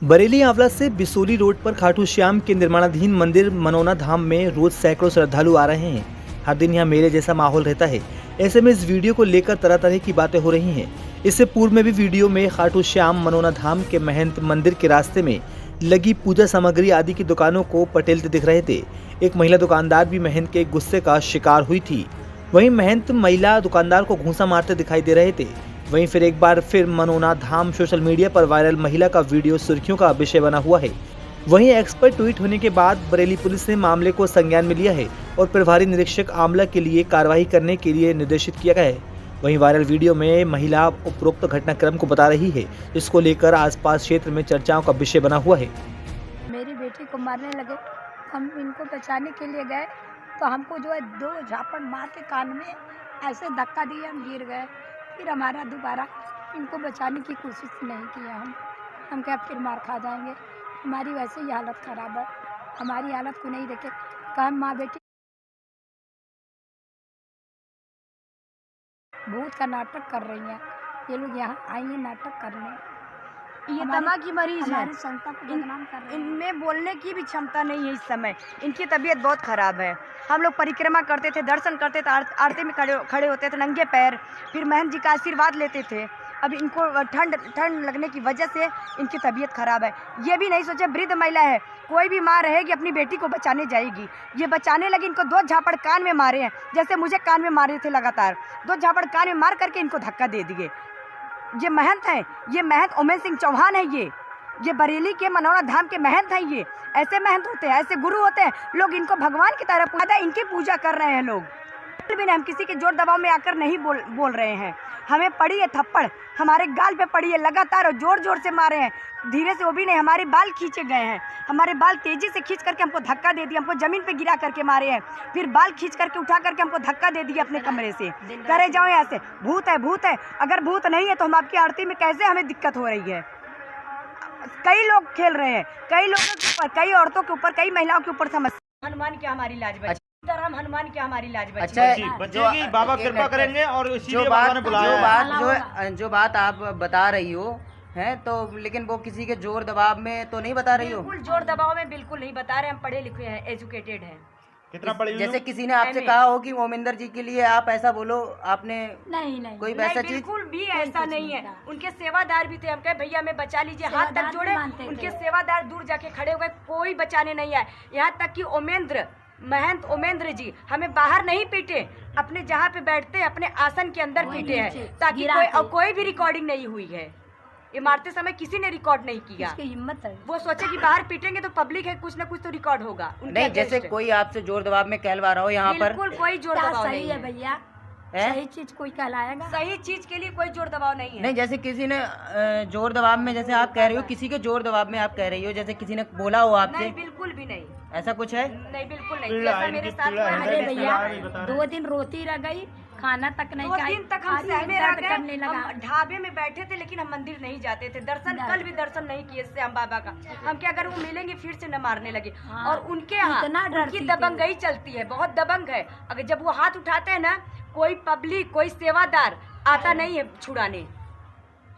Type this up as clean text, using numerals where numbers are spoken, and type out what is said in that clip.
बरेली आंवला से बिसोली रोड पर खाटू श्याम के निर्माणाधीन मंदिर मनोना धाम में रोज सैकड़ों श्रद्धालु आ रहे हैं। हर दिन यहाँ मेले जैसा माहौल रहता है। ऐसे में इस वीडियो को लेकर तरह तरह की बातें हो रही हैं। इससे पूर्व में भी वीडियो में खाटू श्याम मनोना धाम के महंत मंदिर के रास्ते में लगी पूजा सामग्री आदि की दुकानों को पटेलते दिख रहे थे। एक महिला दुकानदार भी महंत के गुस्से का शिकार हुई थी। वहीं महंत महिला दुकानदार को घूंसा मारते दिखाई दे रहे थे। वहीं फिर एक बार फिर मनोना धाम सोशल मीडिया पर वायरल महिला का वीडियो सुर्खियों का विषय बना हुआ है। वहीं एक्सपर्ट ट्वीट होने के बाद बरेली पुलिस ने मामले को संज्ञान में लिया है और प्रभारी निरीक्षक आंवला के लिए कार्रवाई करने के लिए निर्देशित किया गया है। वहीं वायरल वीडियो में महिला उपरोक्त घटनाक्रम को बता रही है, जिसको लेकर आसपास क्षेत्र में चर्चाओं का विषय बना हुआ है। मेरी बेटी को मारने लगे, हम इनको बचाने के लिए गए तो हमको जो है 2 झापड़ मार के कान में ऐसे धक्का दिए, हम गिर गए। फिर हमारा दोबारा इनको बचाने की कोशिश नहीं किया। हम क्या फिर मार खा जाएंगे। हमारी वैसे ही हालत ख़राब है। हमारी हालत को नहीं देखे कहा माँ बेटी भूत का नाटक कर रही हैं। ये लोग यहाँ आई हैं नाटक करने। ये दमा की मरीज है, हमारी संस्था को बदनाम कर रहे हैं। इनमें बोलने की भी क्षमता नहीं है इस समय। इनकी तबीयत बहुत ख़राब है। हम लोग परिक्रमा करते थे, दर्शन करते थे, आरती में खड़े होते थे नंगे पैर, फिर महंत जी का आशीर्वाद लेते थे। अब इनको ठंड लगने की वजह से इनकी तबीयत ख़राब है। ये भी नहीं सोचे वृद्ध महिला है, कोई भी माँ रहेगी अपनी बेटी को बचाने जाएगी। ये बचाने लगी, इनको 2 झापड़ कान में मारे हैं, जैसे मुझे कान में मारे थे लगातार। 2 झापड़ कान में मार करके इनको धक्का दे दिए। ये महंत हैं, ये महंत ओमेन सिंह चौहान है। ये बरेली के मनोना धाम के महंत हैं। ये ऐसे महंत होते हैं, ऐसे गुरु होते हैं। लोग इनको भगवान की तरह पूजा, इनकी पूजा कर रहे हैं लोग। भी नहीं, हम किसी के जोर दबाव में आकर नहीं बोल रहे हैं। हमें पड़ी है थप्पड़, हमारे गाल पे पड़ी है लगातार, और जोर जोर से मारे हैं। धीरे से वो भी नहीं, हमारे बाल खींचे गए हैं। हमारे बाल तेजी से खींच करके हमको धक्का दे दिया, हमको जमीन पे गिरा करके मारे हैं। फिर बाल खींच करके उठा करके हमको धक्का दे दिया अपने कमरे से। करे जाओ यहाँ से, भूत है भूत है। अगर भूत नहीं है तो हम आपकी आरती में कैसे हमें दिक्कत हो रही है। कई लोग खेल रहे हैं, कई लोगों के ऊपर, कई औरतों के ऊपर, कई महिलाओं के ऊपर समस्या। हनुमान क्या हमारी लाज बची, राम हनुमान क्या हमारी लाज बची। अच्छा, बचेगी, बाबा कृपा करेंगे। और इसीलिए बाबा ने बुलाया। जो बात आप बता रही हो है, तो लेकिन वो किसी के जोर दबाव में तो नहीं बता रही हो। बिल्कुल जोर दबाव में बिल्कुल नहीं बता रहे। हम पढ़े लिखे हैं, एजुकेटेड हैं। कितना पढ़ी? जैसे किसी ने आपसे कहा हो कि ओमिंदर जी के लिए आप ऐसा बोलो, आपने नहीं कोई वैसा चीज? बिल्कुल भी ऐसा नहीं है। उनके सेवादार भी थे, हम कहे भैया हमें बचा लीजिए, हाथ तक जोड़े। उनके सेवादार दूर जाके खड़े हो गए, कोई बचाने नहीं आए। यहाँ तक कि महंत ओमेंद्र जी हमें बाहर नहीं पीटे, अपने जहाँ पे बैठते हैं अपने आसन के अंदर पीटे हैं, ताकि कोई भी रिकॉर्डिंग नहीं हुई है। ये मारते समय किसी ने रिकॉर्ड नहीं किया। हिम्मत है, वो सोचे कि बाहर पीटेंगे तो पब्लिक है, कुछ ना कुछ तो रिकॉर्ड होगा। नहीं, जैसे कोई आपसे जोर दबाव में कहलवा रहा हो यहाँ पर। बिल्कुल कोई जोर दबाव नहीं है भैया। सही चीज कोई कहलाएगा, सही चीज के लिए कोई जोर दबाव नहीं है। नहीं, जैसे किसी ने जोर दबाव में, जैसे आप कह रही हो किसी के जोर दबाव में आप कह रही हो, जैसे किसी ने बोला हो आपसे। नहीं, बिल्कुल भी नहीं, ऐसा कुछ है? नहीं, बिल्कुल नहीं। जैसा मेरे साथ अरे भैया 2 दिन रोती रह गई, खाना तक नहीं खाई। 2 दिन तक हम सहमे रह गए। हम ढाबे में बैठे थे, लेकिन हम मंदिर नहीं जाते थे। कल भी दर्शन नहीं किए इससे हम बाबा का। हम क्या अगर वो मिलेंगे फिर से न मारने लगे। और उनके उनकी दबंगई चलती है, बहुत दबंग है। अगर जब वो हाथ उठाते हैं ना, कोई पब्लिक, कोई सेवादार आता नहीं है छुड़ाने।